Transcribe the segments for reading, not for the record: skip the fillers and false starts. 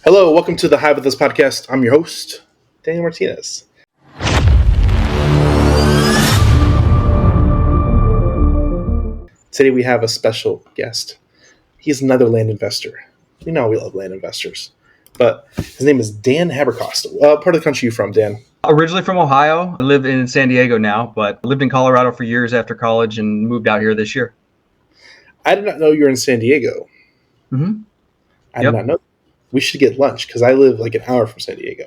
Hello, welcome to the Hive With Us Podcast. I'm your host, Daniel Martinez. Today we have a special guest. He's another land investor. You know we love land investors. But his name is Dan Haberkost. Part of the country you from, Dan? Originally from Ohio. I live in San Diego now, but lived in Colorado for years after college and moved out here this year. I did not know you were in San Diego. Mm-hmm. I did not know. We should get lunch because I live like an hour from San Diego.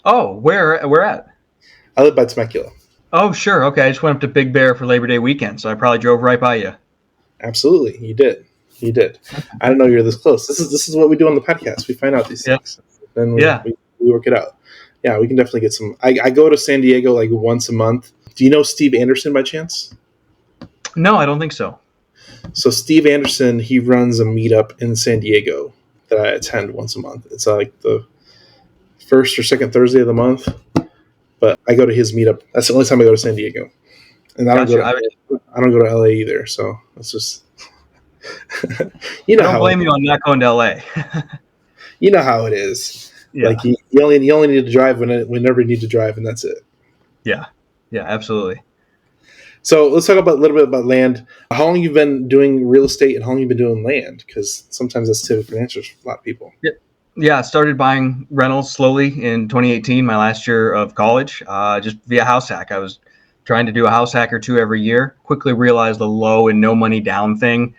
Oh, where at? I live by Temecula. Oh, sure. Okay. I just went up to Big Bear for Labor Day weekend, so I probably drove right by you. Absolutely. You did. I didn't know you were this close. This is what we do on the podcast. We find out these things. Then we work it out. Yeah, we can definitely get some. I go to San Diego like once a month. Do you know Steve Anderson by chance? No, I don't think so. So Steve Anderson, he runs a meetup in San Diego that I attend once a month. It's like the first or second Thursday of the month. But I go to his meetup. That's the only time I go to San Diego. And I don't go to LA either. So it's just I don't blame you on not going to LA. You know how it is. Yeah. Like you only need to drive whenever you need to drive, and that's it. Yeah, absolutely. So let's talk a little bit about land. How long you've been doing real estate, and how long you've been doing land? Because sometimes that's two different answers for a lot of people. Yeah, I started buying rentals slowly in 2018, my last year of college, just via house hack. I was trying to do a house hack or two every year. Quickly realized the low and no money down thing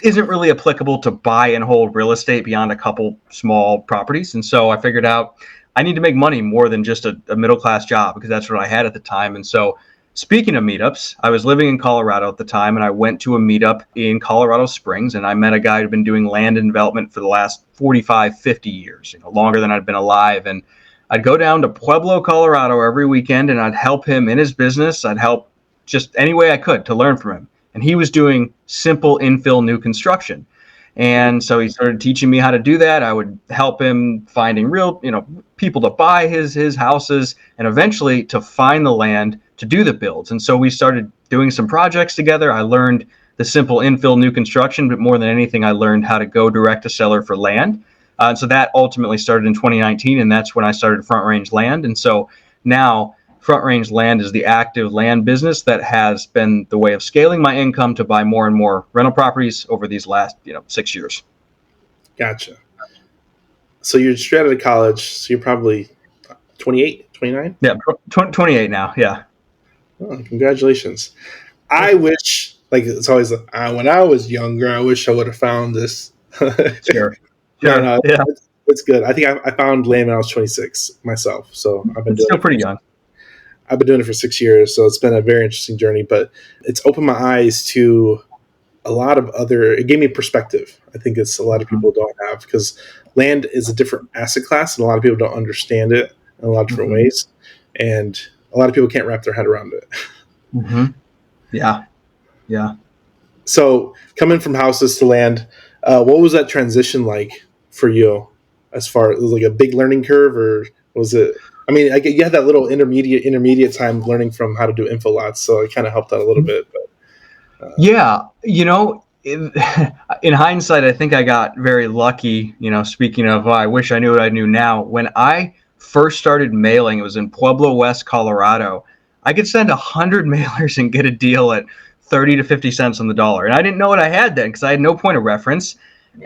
isn't really applicable to buy and hold real estate beyond a couple small properties. And so I figured out I need to make money more than just a middle-class job, because that's what I had at the time. And so speaking of meetups, I was living in Colorado at the time, and I went to a meetup in Colorado Springs, and I met a guy who'd been doing land and development for the last 45, 50 years, longer than I'd been alive. And I'd go down to Pueblo, Colorado every weekend, and I'd help him in his business. I'd help just any way I could to learn from him. And he was doing simple infill new construction. And so he started teaching me how to do that. I would help him finding real, people to buy his houses, and eventually to find the land to do the builds. And so we started doing some projects together. I learned the simple infill new construction, but more than anything, I learned how to go direct to seller for land. So that ultimately started in 2019, and that's when I started Front Range Land. And so now Front Range Land is the active land business that has been the way of scaling my income to buy more and more rental properties over these last 6 years. Gotcha. So you're straight out of college, so you're probably 28, 29? Yeah, 28 now, yeah. Oh, congratulations. I wish, it's always, when I was younger, I wish I would have found this. Sure. No, yeah. It's good. I think I found land when I was 26 myself, so I've been still pretty young. I've been doing it for 6 years, so it's been a very interesting journey, but it's opened my eyes to a lot of it gave me perspective. I think it's a lot of people don't have, because land is a different asset class, and a lot of people don't understand it in a lot of different ways, and a lot of people can't wrap their head around it. Mm-hmm. Yeah. So coming from houses to land, what was that transition like for you? As far as, like a big learning curve, or was it? I mean, you had that little intermediate time learning from how to do info lots, so it kind of helped out a little bit. But yeah, in hindsight, I think I got very lucky. Speaking of, I wish I knew what I knew now. When I first started mailing, it was in Pueblo, West Colorado. I could send 100 mailers and get a deal at 30 to 50 cents on the dollar, and I didn't know what I had then, because I had no point of reference,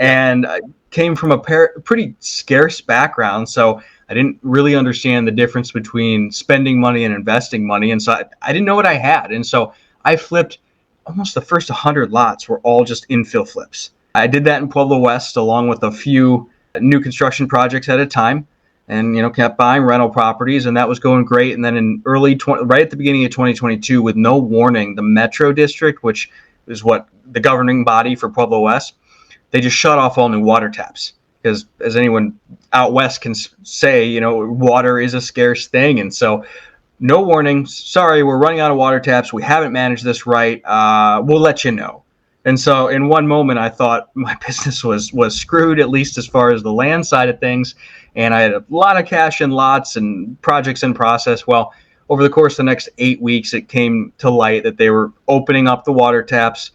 and I came from a pretty scarce background, so I didn't really understand the difference between spending money and investing money. And so I didn't know what I had. And so I flipped almost the first 100 lots were all just infill flips. I did that in Pueblo West, along with a few new construction projects at a time, and, kept buying rental properties, and that was going great. And then right at the beginning of 2022, with no warning, the Metro District, which is what the governing body for Pueblo West, they just shut off all new water taps. Because as anyone out west can say, water is a scarce thing. And so no warning. Sorry, we're running out of water taps. We haven't managed this right. We'll let you know. And so in one moment, I thought my business was screwed, at least as far as the land side of things. And I had a lot of cash in lots and projects in process. Well, over the course of the next 8 weeks, it came to light that they were opening up the water taps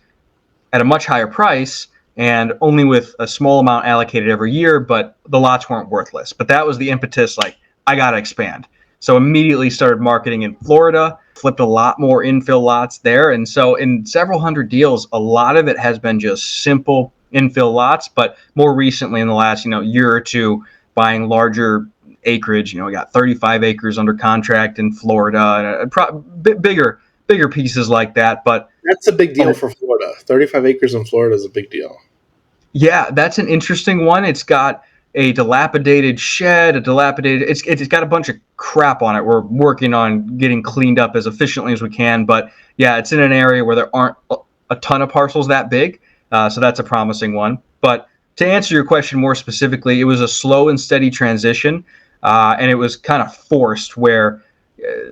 at a much higher price and only with a small amount allocated every year, but the lots weren't worthless. But that was the impetus, like, I got to expand. So immediately started marketing in Florida, flipped a lot more infill lots there. And so in several hundred deals, a lot of it has been just simple infill lots, but more recently in the last, year or two, buying larger acreage. We got 35 acres under contract in Florida, and bigger pieces like that. But that's a big deal for Florida. 35 acres in Florida is a big deal. Yeah, that's an interesting one. It's got a dilapidated shed, it's got a bunch of crap on it. We're working on getting cleaned up as efficiently as we can. But yeah, it's in an area where there aren't a ton of parcels that big. So that's a promising one. But to answer your question more specifically, it was a slow and steady transition. And it was kind of forced where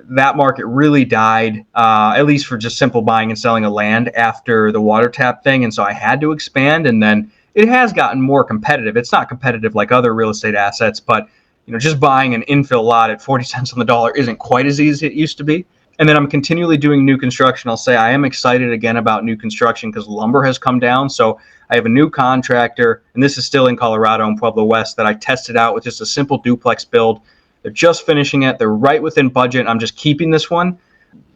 that market really died, at least for just simple buying and selling of land after the water tap thing. And so I had to expand, and then it has gotten more competitive. It's not competitive like other real estate assets, but just buying an infill lot at 40 cents on the dollar isn't quite as easy as it used to be. And then I'm continually doing new construction. I'll say I am excited again about new construction because lumber has come down. So I have a new contractor, and this is still in Colorado in Pueblo West, that I tested out with just a simple duplex build. They're just finishing it. They're right within budget. I'm just keeping this one.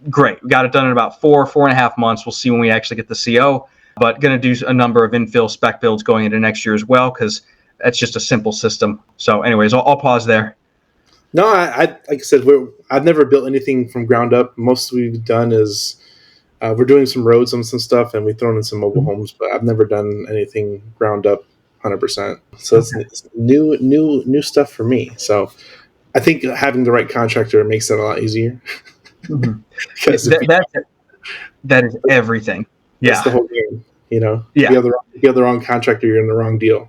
Great. We got it done in about 4.5 months. We'll see when we actually get the CO. But going to do a number of infill spec builds going into next year as well, because that's just a simple system. So anyways, I'll pause there. No, I like I said, I've never built anything from ground up. Most we've done is we're doing some roads and some stuff, and we've thrown in some mobile homes, but I've never done anything ground up 100%. So it's new stuff for me. So I think having the right contractor makes it a lot easier. Mm-hmm. That is everything. Yeah, that's the whole game. Yeah. If you have the wrong contractor, you're in the wrong deal.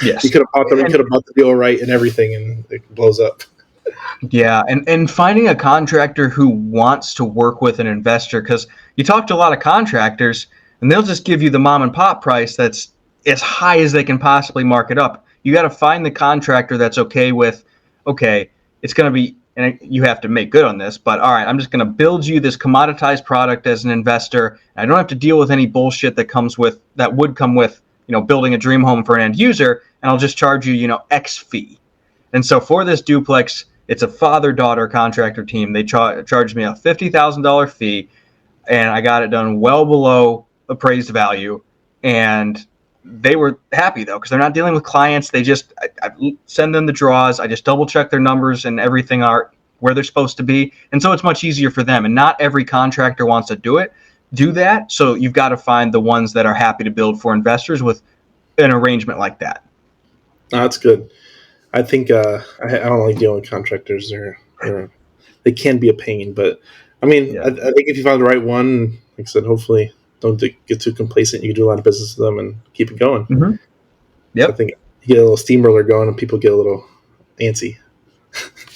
Yes, you could have bought the deal right and everything, and it blows up. Yeah, and finding a contractor who wants to work with an investor, because you talk to a lot of contractors, and they'll just give you the mom and pop price that's as high as they can possibly mark it up. You got to find the contractor that's okay with, it's going to be, and you have to make good on this, but all right, I'm just going to build you this commoditized product as an investor. I don't have to deal with any bullshit that would come with, building a dream home for an end user, and I'll just charge you, X fee. And so for this duplex, it's a father-daughter contractor team. They charged me a $50,000 fee, and I got it done well below appraised value. And they were happy, though, because they're not dealing with clients. They just I send them the draws. I just double-check their numbers and everything are where they're supposed to be. And so it's much easier for them. And not every contractor wants to do that. So you've got to find the ones that are happy to build for investors with an arrangement like that. That's good. I think I don't like dealing with contractors. They can be a pain, but I mean, I think if you find the right one, like I said, hopefully don't get too complacent. You can do a lot of business with them and keep it going. Mm-hmm. Yep. So I think you get a little steamroller going and people get a little antsy.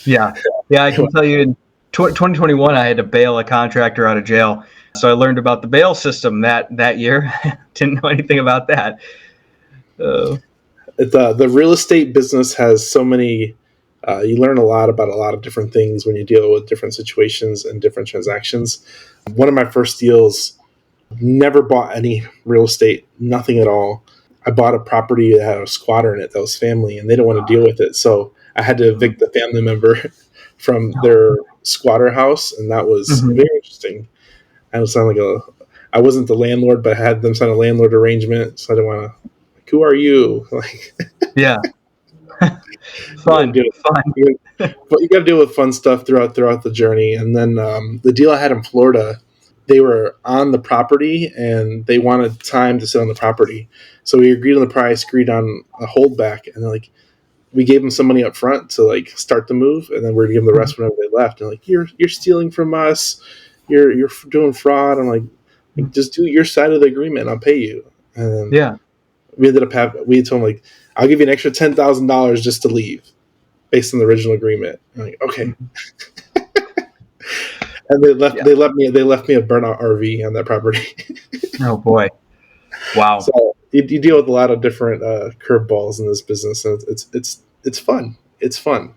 Yeah. I can tell you in 2021, I had to bail a contractor out of jail. So I learned about the bail system that year. Didn't know anything about that. The real estate business has so many, you learn a lot about a lot of different things when you deal with different situations and different transactions. One of my first deals, never bought any real estate, nothing at all. I bought a property that had a squatter in it that was family, and they didn't want to deal with it. So I had to evict the family member from their squatter house, and that was very interesting. I wasn't the landlord, but I had them sign a landlord arrangement, so I didn't want to. Who are you? Yeah. Fun. But you got to deal with fun stuff throughout the journey. And then the deal I had in Florida, they were on the property and they wanted time to sit on the property. So we agreed on the price, agreed on a holdback, and then we gave them some money up front to start the move, and then we're gonna give them the rest whenever they left. And you're stealing from us, you're doing fraud. I'm like, just do your side of the agreement, and I'll pay you. And we ended up we told them I'll give you an extra $10,000 just to leave, based on the original agreement. I'm like, okay. And they left me a burnout RV on that property. Oh boy. Wow. So you deal with a lot of different curveballs in this business, and it's fun. It's fun.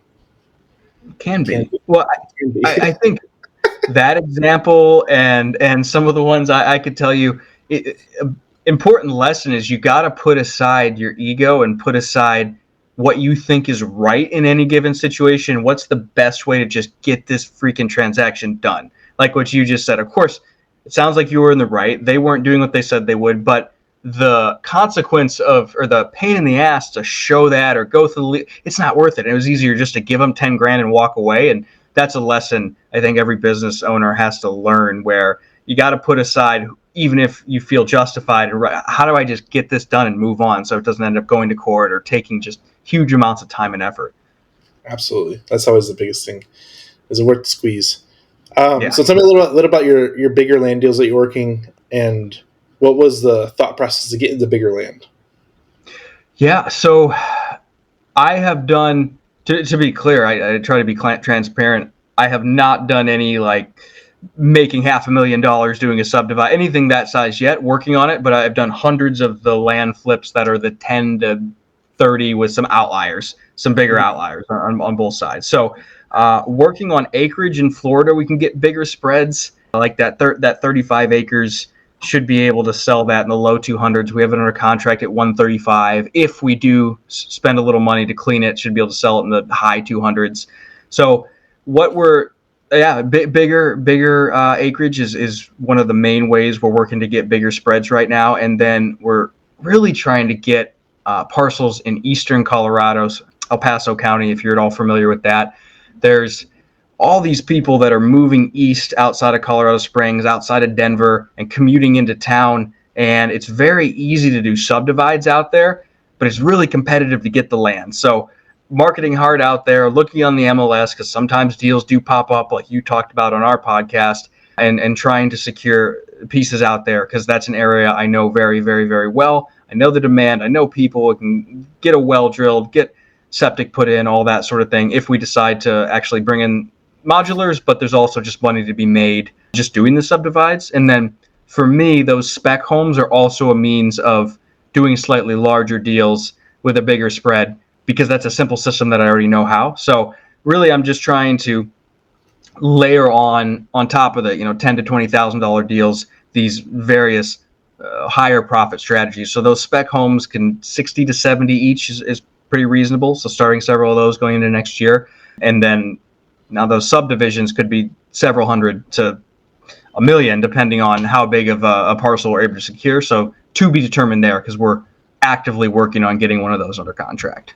Can be. Well, I think that example and some of the ones I could tell you, in important lesson is you got to put aside your ego and put aside what you think is right in any given situation. What's the best way to just get this freaking transaction done? Like what you just said. Of course, it sounds like you were in the right. They weren't doing what they said they would, but the consequence of, or the pain in the ass to show that or go through it's not worth it. It was easier just to give them 10 grand and walk away. And that's a lesson I think every business owner has to learn, where you got to put aside, even if you feel justified, how do I just get this done and move on so it doesn't end up going to court or taking just huge amounts of time and effort. Absolutely. That's always the biggest thing. Is it worth the squeeze? So tell me a little about your bigger land deals that you're working, and what was the thought process to get into bigger land? Yeah, so I have done, to be clear, I try to be transparent. I have not done any like making $500,000 doing a subdivide, anything that size yet, working on it, but I've done hundreds of the land flips that are the 10 to 30 with some outliers, some bigger outliers on both sides. So working on acreage in Florida, we can get bigger spreads like that 35 acres. Should be able to sell that in the low 200s. We have it under contract at 135. If we do spend a little money to clean it, should be able to sell it in the high 200s. So what bigger acreage is one of the main ways we're working to get bigger spreads right now. And then we're really trying to get parcels in eastern Colorado, El Paso County, if you're at all familiar with that. There's all these people that are moving east outside of Colorado Springs, outside of Denver, and commuting into town. And it's very easy to do subdivides out there, but it's really competitive to get the land. So marketing hard out there, looking on the MLS, because sometimes deals do pop up like you talked about on our podcast, and trying to secure pieces out there, because that's an area I know very, very, very well. I know the demand. I know people can get a well drilled, get septic put in, all that sort of thing, if we decide to actually bring in modulars, but there's also just money to be made just doing the subdivides. And then for me, those spec homes are also a means of doing slightly larger deals with a bigger spread, because that's a simple system that I already know how. So really, I'm just trying to layer on top of the $10,000 to $20,000 deals these various higher profit strategies. So those spec homes can 60 to 70 each is pretty reasonable. So starting several of those going into next year, and then now those subdivisions could be several hundred to $1 million, depending on how big of a parcel we're able to secure. So to be determined there, because we're actively working on getting one of those under contract.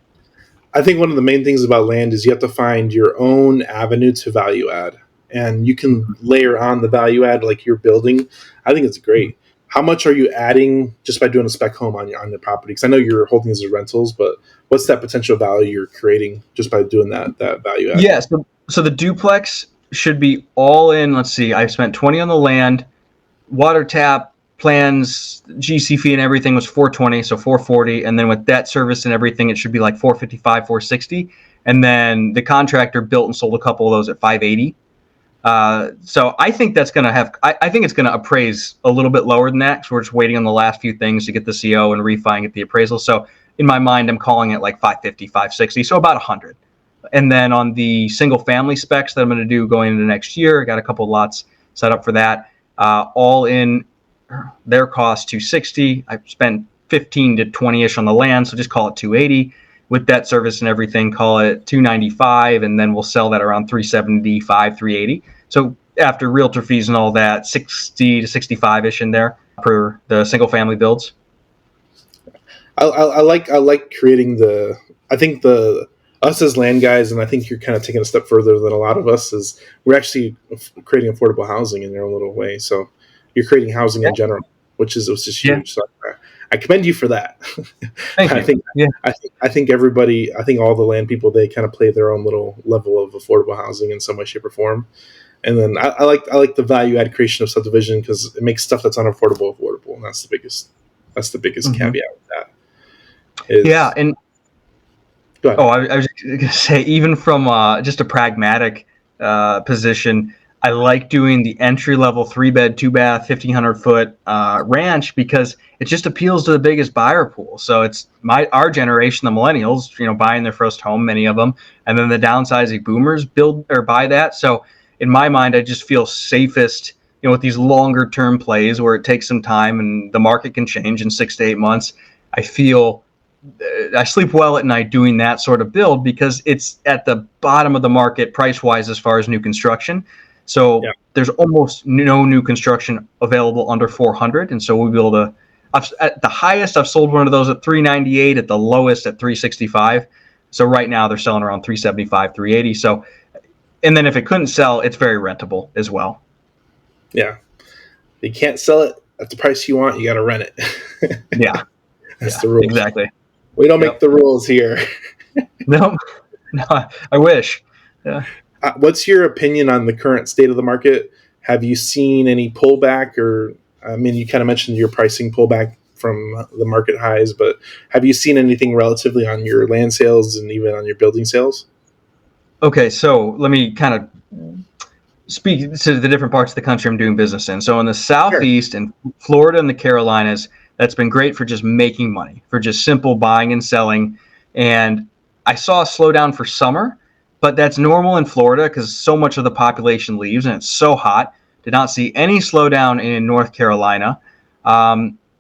I think one of the main things about land is you have to find your own avenue to value add, and you can layer on the value add like you're building. I think it's great. How much are you adding just by doing a spec home on your property? Because I know you're holding these as rentals, but what's that potential value you're creating just by doing that value add? Yeah, so the duplex should be all in. Let's see, I spent 20 on the land, water tap, plans, GC fee and everything was 420, so 440, and then with debt service and everything, it should be like 455, 460. And then the contractor built and sold a couple of those at 580. So I think that's going to have, I think it's going to appraise a little bit lower than that, because we're just waiting on the last few things to get the CO and refi and get the appraisal. So in my mind, I'm calling it like 550, 560, so about 100. And then on the single family specs that I'm going to do going into next year, I got a couple lots set up for that. All in their cost 260. I spent 15 to 20-ish on the land, so just call it 280. With debt service and everything, call it 295, and then we'll sell that around 375, 380. So after realtor fees and all that, 60 to 65-ish in there for the single family builds. I like creating I think us as land guys, and I think you're kind of taking a step further than a lot of us, is we're actually creating affordable housing in their own little way. So you're creating housing in general, which is huge. Yeah. So I commend you for that. Thank you. I think everybody, all the land people, they kind of play their own little level of affordable housing in some way, shape, or form. And then I like the value add creation of subdivision, because it makes stuff that's unaffordable affordable, and that's the biggest caveat with that. And I was going to say, even from just a pragmatic position, I like doing the entry-level 3-bed, 2-bath, 1,500-foot ranch, because it just appeals to the biggest buyer pool. So it's our generation, the millennials, buying their first home, many of them, and then the downsizing boomers build or buy that. So in my mind, I just feel safest with these longer term plays where it takes some time and the market can change in 6 to 8 months, I feel I sleep well at night doing that sort of build because it's at the bottom of the market price wise as far as new construction. So there's almost no new construction available under 400, and so we'll be able to. At the highest, I've sold one of those at 398. At the lowest, at 365. So right now they're selling around 375, 380. So, and then if it couldn't sell, it's very rentable as well. Yeah, if you can't sell it at the price you want, you got to rent it. Yeah, that's the rule. Exactly. We don't make the rules here. No, I wish. Yeah. What's your opinion on the current state of the market? Have you seen any pullback, or I mean, you kind of mentioned your pricing pullback from the market highs, but have you seen anything relatively on your land sales and even on your building sales? Okay, so let me kind of speak to the different parts of the country I'm doing business in. So in the Southeast and Florida and the Carolinas, that's been great for just making money, for just simple buying and selling. And I saw a slowdown for summer, but that's normal in Florida because so much of the population leaves and it's so hot. Did not see any slowdown in North Carolina.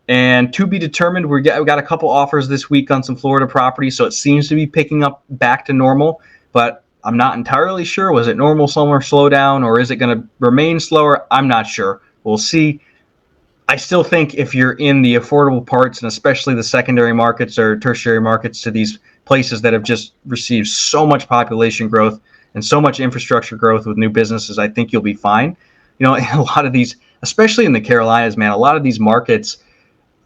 And to be determined, we got a couple offers this week on some Florida properties, so it seems to be picking up back to normal, but I'm not entirely sure. Was it normal summer slowdown, or is it going to remain slower? I'm not sure. We'll see. I still think if you're in the affordable parts, and especially the secondary markets or tertiary markets to these places that have just received so much population growth and so much infrastructure growth with new businesses, I think you'll be fine. A lot of these, especially in the Carolinas, man, a lot of these markets,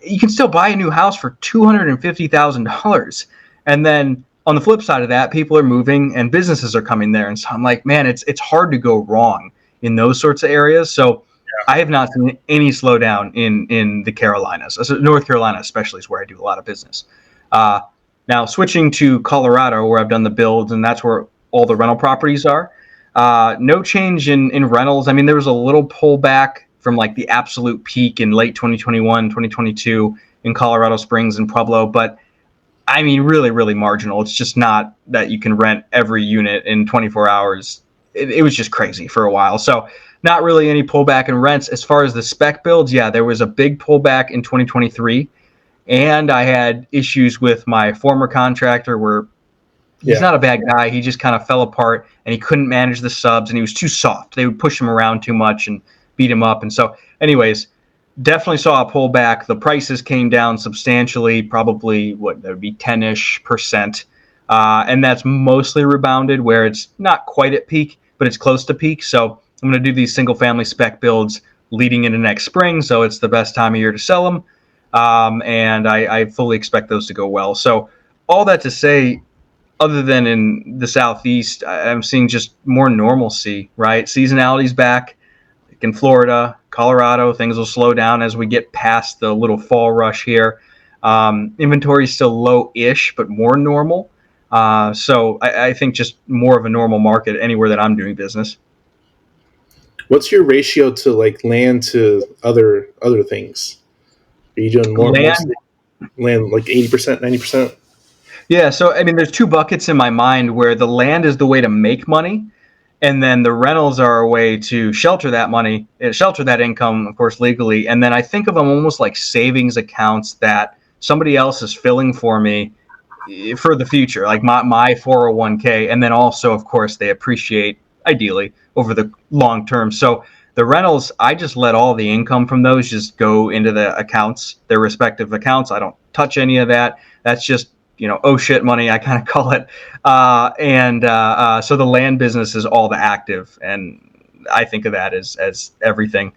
you can still buy a new house for $250,000. And then on the flip side of that, people are moving and businesses are coming there. And so I'm like, man, it's hard to go wrong in those sorts of areas. So I have not seen any slowdown in the Carolinas. North Carolina especially is where I do a lot of business. Now switching to Colorado, where I've done the builds, and that's where all the rental properties are. No change in rentals. I mean, there was a little pullback from like the absolute peak in late 2021, 2022 in Colorado Springs and Pueblo, but I mean, really, really marginal. It's just not that you can rent every unit in 24 hours. It was just crazy for a while. So not really any pullback in rents. As far as the spec builds, there was a big pullback in 2023. And I had issues with my former contractor where he's not a bad guy. He just kind of fell apart and he couldn't manage the subs and he was too soft. They would push him around too much and beat him up. And so anyways, definitely saw a pullback. The prices came down substantially, probably that would be 10-ish%. And that's mostly rebounded where it's not quite at peak, but it's close to peak. So I'm going to do these single family spec builds leading into next spring. So it's the best time of year to sell them. And I fully expect those to go well. So all that to say, other than in the Southeast, I'm seeing just more normalcy, right? Seasonality's back. Like in Florida, Colorado, things will slow down as we get past the little fall rush here. Inventory is still low-ish, but more normal. So I think just more of a normal market anywhere that I'm doing business. What's your ratio to like land to other things? Are you doing more land like 80%, 90%? Yeah, so I mean, there's two buckets in my mind where the land is the way to make money, and then the rentals are a way to shelter that money, shelter that income, of course, legally. And then I think of them almost like savings accounts that somebody else is filling for me for the future, like my 401k. And then also, of course, they appreciate ideally over the long term. So the rentals, I just let all the income from those just go into the accounts, their respective accounts. I don't touch any of that. That's just, oh shit money, I kind of call it. So the land business is all the active, and I think of that as everything.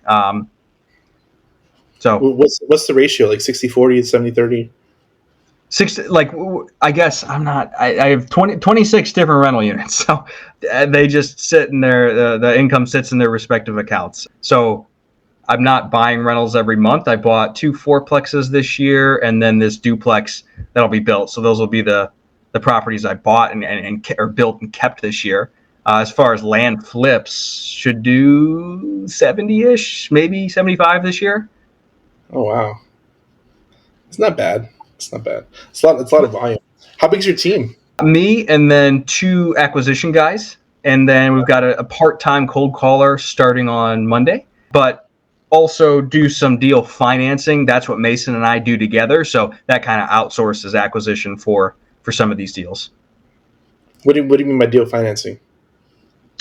So what's the ratio? Like 60-40, 70-30? 60, like, I guess I have 26 different rental units. So they just sit in the income sits in their respective accounts. So I'm not buying rentals every month. I bought 2 fourplexes this year and then this duplex that'll be built. So those will be the properties I bought and or built and kept this year. As far as land flips, should do 70-ish, maybe 75 this year. Oh, wow. It's not bad. It's not bad. It's a lot of volume. How big is your team? Me and then 2 acquisition guys. And then we've got a part-time cold caller starting on Monday. But also do some deal financing. That's what Mason and I do together. So that kind of outsources acquisition for some of these deals. What do you mean by deal financing?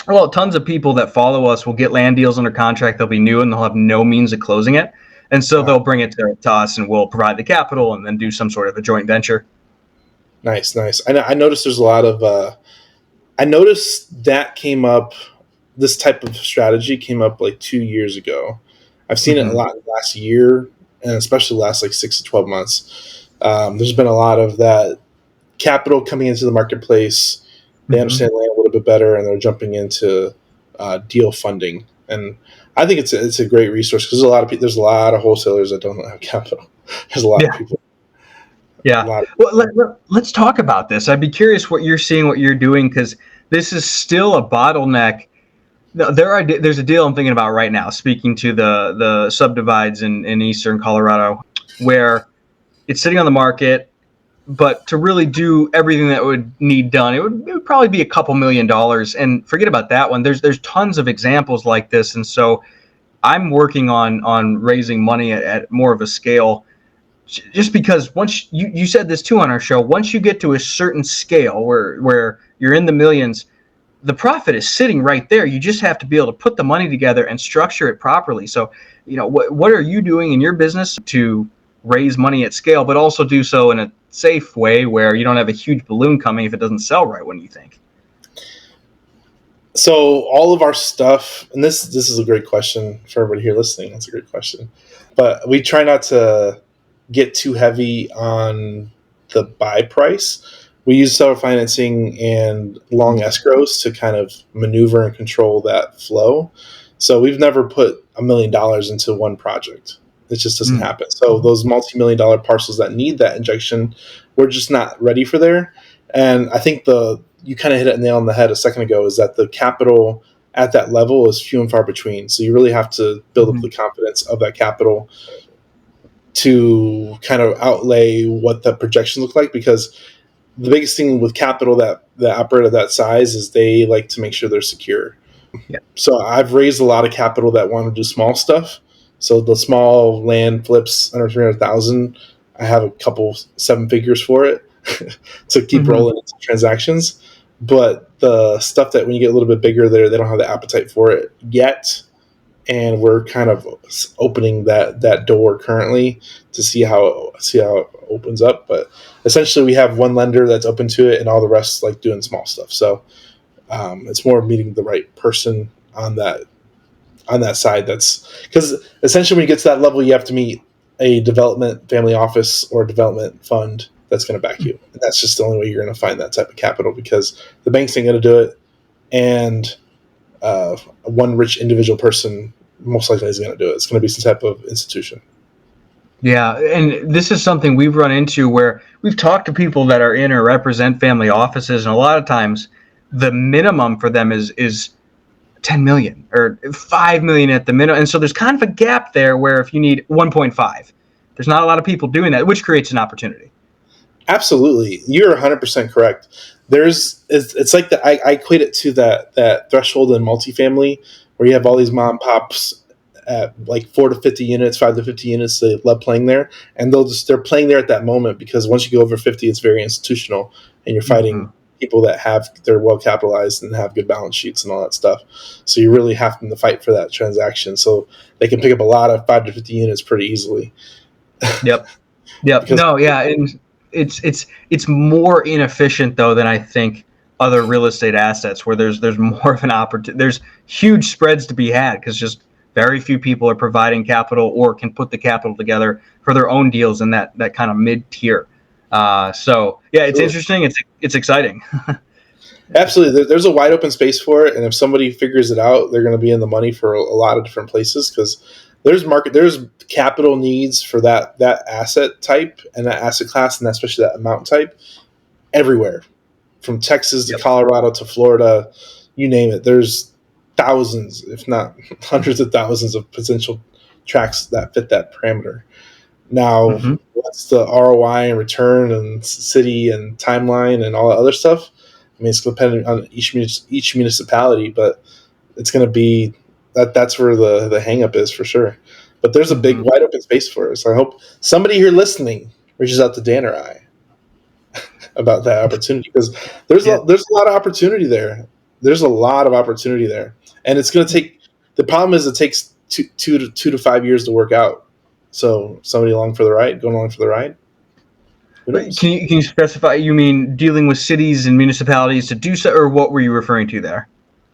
Well, tons of people that follow us will get land deals under contract. They'll be new and they'll have no means of closing it. And so they'll bring it to us and we'll provide the capital and then do some sort of a joint venture. Nice. I noticed there's a lot of I noticed that came up. This type of strategy came up like 2 years ago. I've seen it a lot in the last year, and especially the last like 6 to 12 months. There's been a lot of that capital coming into the marketplace. They understand land a little bit better, and they're jumping into deal funding. And I think it's a great resource because there's a lot of wholesalers that don't have capital. There's a lot of people. Yeah. Well, let's talk about this. I'd be curious what you're seeing, what you're doing, because this is still a bottleneck. There's a deal I'm thinking about right now, speaking to the subdivides in eastern Colorado, where it's sitting on the market, but to really do everything that would need done, it would probably be a couple $1 million. And forget about that one. There's tons of examples like this, and so I'm working on raising money at more of a scale. Just because once you said this too on our show, once you get to a certain scale where you're in the millions, the profit is sitting right there. You just have to be able to put the money together and structure it properly. So, what are you doing in your business to raise money at scale, but also do so in a safe way where you don't have a huge balloon coming if it doesn't sell right when you think? So all of our stuff, and this is a great question for everybody here listening. That's a great question. But we try not to get too heavy on the buy price. We use seller financing and long escrows to kind of maneuver and control that flow. So we've never put $1 million into one project. It just doesn't happen. So those multi-million-dollar parcels that need that injection, we're just not ready for there. And I think you kind of hit it nail on the head a second ago, is that the capital at that level is few and far between. So you really have to build up the confidence of that capital to kind of outlay what the projections look like, because the biggest thing with capital that operate at that size is they like to make sure they're secure. Yeah. So I've raised a lot of capital that want to do small stuff. So the small land flips under 300,000, I have a couple 7 figures for it to keep rolling into transactions. But the stuff that when you get a little bit bigger there, they don't have the appetite for it yet. And we're kind of opening that door currently to see how it opens up. But essentially, we have one lender that's open to it, and all the rest like doing small stuff. So it's more meeting the right person on that side. That's because essentially, when you get to that level, you have to meet a development family office or development fund that's going to back you, and that's just the only way you're going to find that type of capital, because the banks ain't going to do it, and one rich individual person most likely is going to do it. It's going to be some type of institution. Yeah, and this is something we've run into where we've talked to people that are in or represent family offices, and a lot of times the minimum for them is 10 million or 5 million at the minimum. And so there's kind of a gap there where if you need 1.5, there's not a lot of people doing that, which creates an opportunity. Absolutely. You're 100% correct. It's like that. I equate it to that threshold in multifamily where you have all these mom and pops at like 4 to 50 units, 5 to 50 units. They love playing there, and they're playing there at that moment, because once you go over 50, it's very institutional, and you're fighting people that they're well capitalized and have good balance sheets and all that stuff. So you really have to fight for that transaction. So they can pick up a lot of 5 to 50 units pretty easily. Yep. And it's more inefficient though than I think other real estate assets, where there's more of an opportunity. There's huge spreads to be had because just very few people are providing capital or can put the capital together for their own deals in that kind of mid tier. So yeah, it's interesting. It's exciting. Absolutely. There's a wide open space for it. And if somebody figures it out, they're going to be in the money for a lot of different places, because there's capital needs for that asset type and that asset class, and especially that amount type everywhere, from Texas to Colorado to Florida, you name it. There's thousands, if not hundreds of thousands of potential tracks that fit that parameter. Now, what's the ROI and return and city and timeline and all that other stuff? I mean, it's dependent on each municipality, but it's going to be that's where the hang up is for sure. But there's a big wide open space for us. I hope somebody here listening reaches out to Dan or I about that opportunity, because there's a lot of opportunity there. There's a lot of opportunity there, and it's going to take. The problem is it takes two to 5 years to work out. So somebody going along for the ride. Who knows? Can you specify? You mean dealing with cities and municipalities to do so, or what were you referring to there?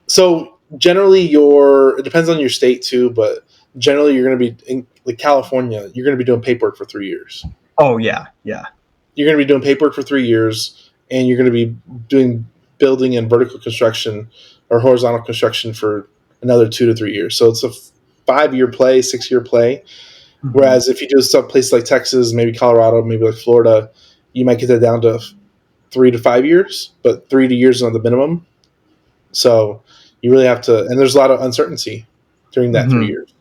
So generally, it depends on your state too, but generally you're going to be in like California. You're going to be doing paperwork for 3 years. Oh yeah. You're going to be doing paperwork for 3 years, and you're going to be doing building and vertical construction or horizontal construction for another 2 to 3 years. So it's a 5-year play, 6-year play. Mm-hmm. Whereas if you do some places like Texas, maybe Colorado, maybe like Florida, you might get that down to 3 to 5 years, but 3 years on the minimum. So you really have to, and there's a lot of uncertainty during that 3 years.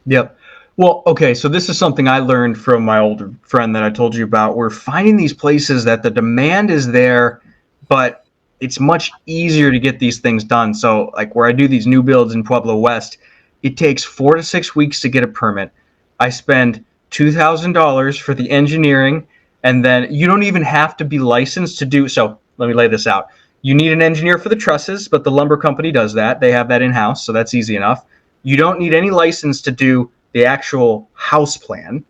Yep. Well, okay, so this is something I learned from my older friend that I told you about. We're finding these places that the demand is there, but it's much easier to get these things done. So like where I do these new builds in Pueblo West, it takes 4 to 6 weeks to get a permit. I spend $2,000 for the engineering, and then you don't even have to be licensed to do so. Let me lay this out. You need an engineer for the trusses, but the lumber company does that. They have that in-house, so that's easy enough. You don't need any license to do the actual house plan.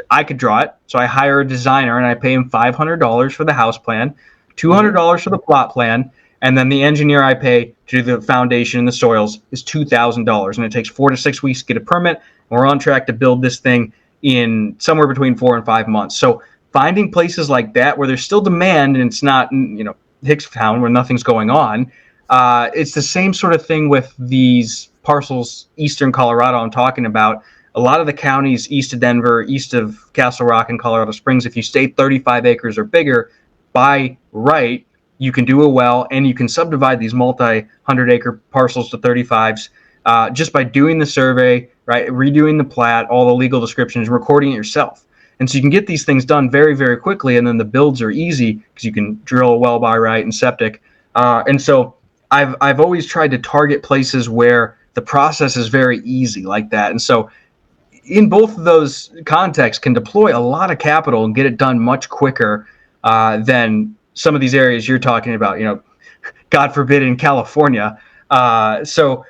I could draw it, so I hire a designer and I pay him $500 for the house plan, $200 for the plot plan, and then the engineer I pay to do the foundation and the soils is $2,000, and it takes 4 to 6 weeks to get a permit. And we're on track to build this thing in somewhere between 4 and 5 months. So finding places like that where there's still demand and it's not, Hickstown where nothing's going on. It's the same sort of thing with these parcels, eastern Colorado I'm talking about. A lot of the counties east of Denver, east of Castle Rock and Colorado Springs, if you stay 35 acres or bigger, by right, you can do a well and you can subdivide these multi-100-acre parcels to 35s just by doing the survey, right, redoing the plat, all the legal descriptions, recording it yourself. And so you can get these things done very, very quickly, and then the builds are easy because you can drill a well by right and septic. And so I've always tried to target places where the process is very easy like that. And so in both of those contexts can deploy a lot of capital and get it done much quicker than some of these areas you're talking about, God forbid in California. So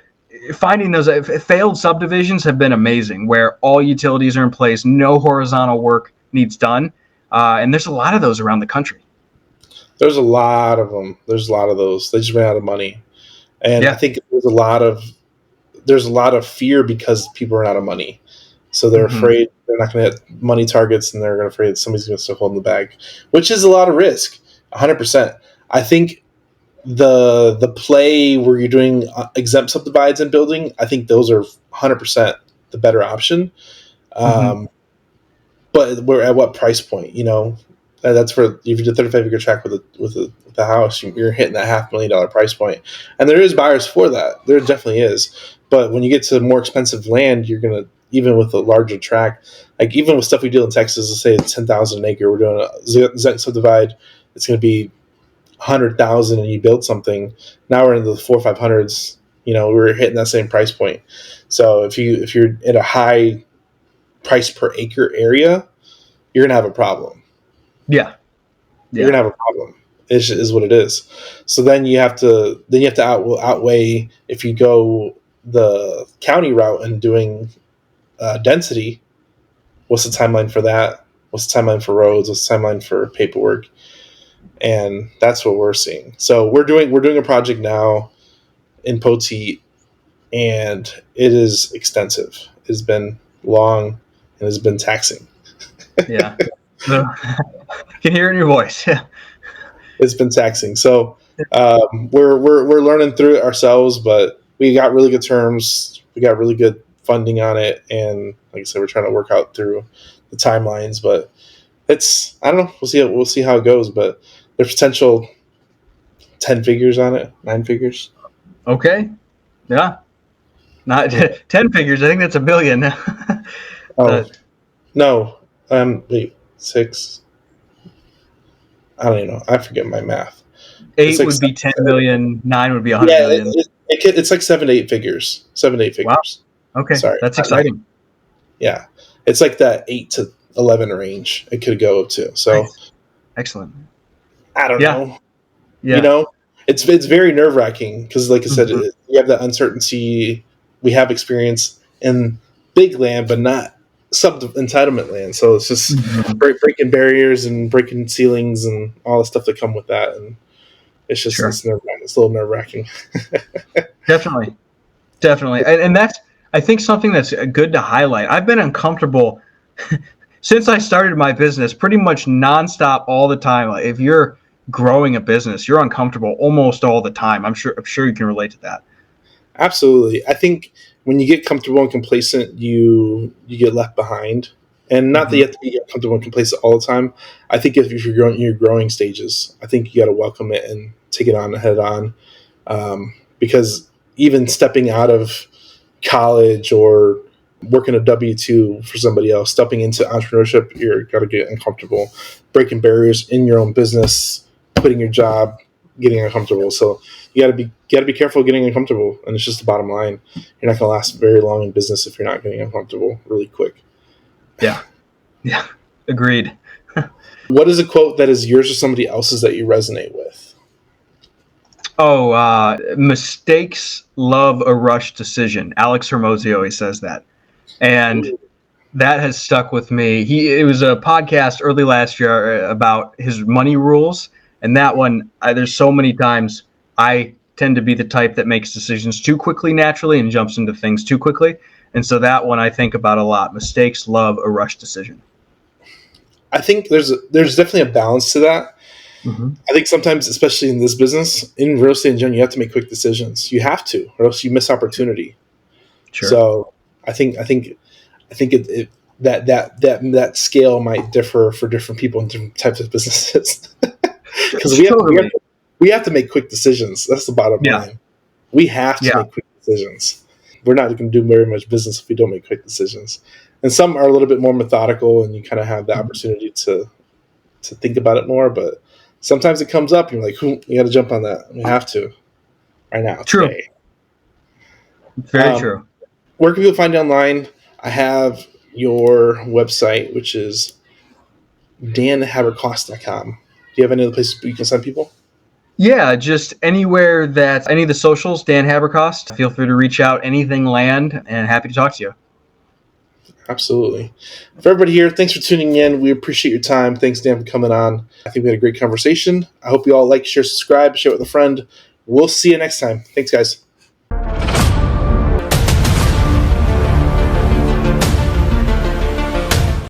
finding those failed subdivisions have been amazing, where all utilities are in place, no horizontal work needs done. And there's a lot of those around the country. There's a lot of them. There's a lot of those. They just ran out of money. And I think there's a lot of fear because people are out of money. So they're afraid they're not going to hit money targets, and they're afraid somebody's going to start holding the bag, which is a lot of risk, 100%. I think the play where you're doing exempt subdivides and building, I think those are 100% the better option. But we're at what price point, that's for, if you do 35-acre tract with a house, you're hitting that $500,000 price point. And there is buyers for that. There definitely is. But when you get to more expensive land, you're going to, even with a larger tract, like even with stuff we do in Texas, let's say it's 10,000 an acre, we're doing a exempt subdivide, it's going to be 100,000 and you build something. Now we're in the 400s or 500s, we're hitting that same price point. So if you're at a high price per acre area, you're going to have a problem. Yeah. You're going to have a problem. Is what it is. So then you have to outweigh, if you go the county route and doing density, what's the timeline for that? What's the timeline for roads? What's the timeline for paperwork? And that's what we're seeing. So we're doing a project now in Poteet, and it is extensive. It's been long and it's been taxing. Yeah. Can hear it in your voice. Yeah. It's been taxing. So we're learning through it ourselves, but we got really good terms. We got really good funding on it, and like I said, we're trying to work out through the timelines. But it's, I don't know. We'll see how it goes. But there's potential 10 figures on it, 9 figures. Okay. Yeah. Not 10 figures. I think that's $1 billion. No. Wait, 6. I don't even know. I forget my math. 8 would be 10 million. 9 would be 100 million. It's like 7 to 8 figures. 7 to 8 figures. Wow. Okay. Sorry. That's exciting. Yeah, it's like that 8 to 11 range. It could go up to. So Nice. Excellent. I don't Yeah. know. You Yeah. know, it's very nerve wracking because, like I said, Mhm. you have that uncertainty. We have experience in big land, but not sub entitlement land. So it's just Mhm. breaking barriers and breaking ceilings and all the stuff that come with that. And Sure. it's nerve wracking. It's a little nerve wracking. Definitely. Definitely. And that's, I think, something that's good to highlight. I've been uncomfortable since I started my business pretty much nonstop all the time. Like, if you're growing a business, you're uncomfortable almost all the time. I'm sure you can relate to that. Absolutely. I think when you get comfortable and complacent, you get left behind. And not that Hmm. you have to be comfortable and complacent all the time. I think if you're growing in your growing stages, I think you got to welcome it and take it on head on. Because even stepping out of college or working a W-2 for somebody else, stepping into entrepreneurship, you're got to get uncomfortable, breaking barriers in your own business, quitting your job, getting uncomfortable. So you got to be careful getting uncomfortable, and it's just the bottom line. You're not going to last very long in business if you're not getting uncomfortable really quick. Yeah. Yeah. Agreed. What is a quote that is yours or somebody else's that you resonate with? Oh, mistakes love a rush decision. Alex Hermosi always says that. And Ooh, that has stuck with me. It was a podcast early last year about his money rules, and that one, there's so many times I tend to be the type that makes decisions too quickly naturally and jumps into things too quickly, and so that one I think about a lot. Mistakes love a rush decision. I think there's definitely a balance to that. Mm-hmm. I think sometimes, especially in this business, in real estate in general, you have to make quick decisions. You have to, or else you miss opportunity. Sure. So I think that scale might differ for different people in different types of businesses because Totally. we have to make quick decisions. That's the bottom Yeah. line. We have to Yeah. make quick decisions. We're not going to do very much business if we don't make quick decisions. And some are a little bit more methodical, and you kind of have the opportunity to think about it more. But sometimes it comes up, and you're like, you got to jump on that. We have to right now True. today. Very true. Where can people find you online? I have your website, which is danhaberkost.com. Do you have any other places you can send people? Yeah, just anywhere that any of the socials, Dan Haberkost, feel free to reach out. Anything land, and happy to talk to you. Absolutely. For everybody here, thanks for tuning in. We appreciate your time. Thanks, Dan, for coming on. I think we had a great conversation. I hope you all like, share, subscribe, share with a friend. We'll see you next time. Thanks, guys.